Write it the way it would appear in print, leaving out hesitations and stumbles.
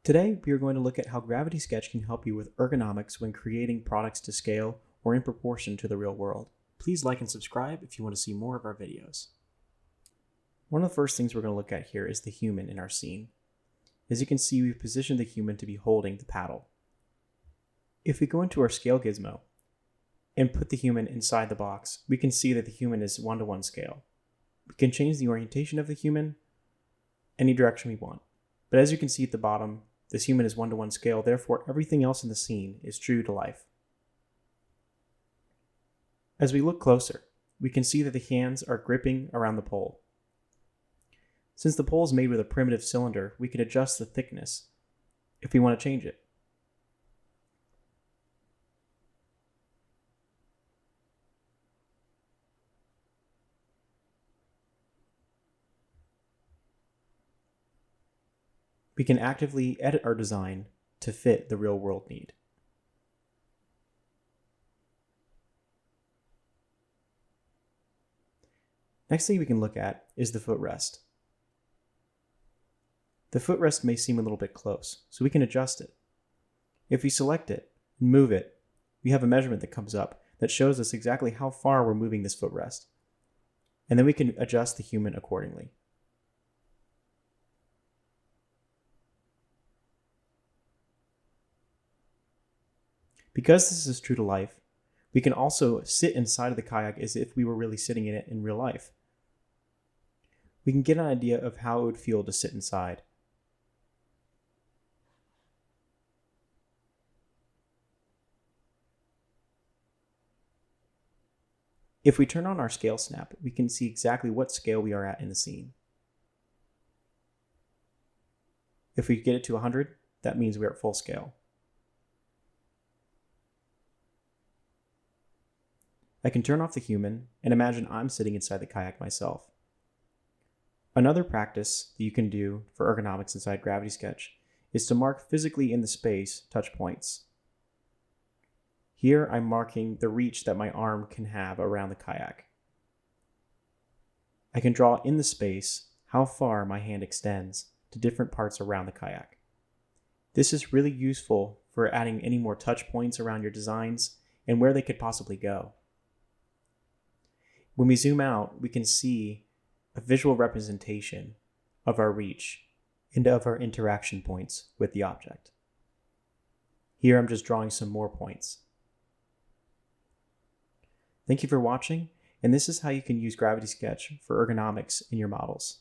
Today, we are going to look at how Gravity Sketch can help you with ergonomics when creating products to scale or in proportion to the real world. Please like and subscribe if you want to see more of our videos. One of the first things we're going to look at here is the human in our scene. As you can see, we've positioned the human to be holding the paddle. If we go into our scale gizmo and put the human inside the box, we can see that the human is 1:1 scale. We can change the orientation of the human any direction we want. But as you can see at the bottom, this human is 1:1 scale, therefore everything else in the scene is true to life. As we look closer, we can see that the hands are gripping around the pole. Since the pole is made with a primitive cylinder, we can adjust the thickness if we want to change it. We can actively edit our design to fit the real-world need. Next thing we can look at is the footrest. The footrest may seem a little bit close, so we can adjust it. If we select it and move it, we have a measurement that comes up that shows us exactly how far we're moving this footrest. And then we can adjust the human accordingly. Because this is true to life, we can also sit inside of the kayak as if we were really sitting in it in real life. We can get an idea of how it would feel to sit inside. If we turn on our scale snap, we can see exactly what scale we are at in the scene. If we get it to 100, that means we're at full scale. I can turn off the human and imagine I'm sitting inside the kayak myself. Another practice that you can do for ergonomics inside Gravity Sketch is to mark physically in the space touch points. Here I'm marking the reach that my arm can have around the kayak. I can draw in the space how far my hand extends to different parts around the kayak. This is really useful for adding any more touch points around your designs and where they could possibly go. When we zoom out, we can see a visual representation of our reach and of our interaction points with the object. Here I'm just drawing some more points. Thank you for watching, and this is how you can use Gravity Sketch for ergonomics in your models.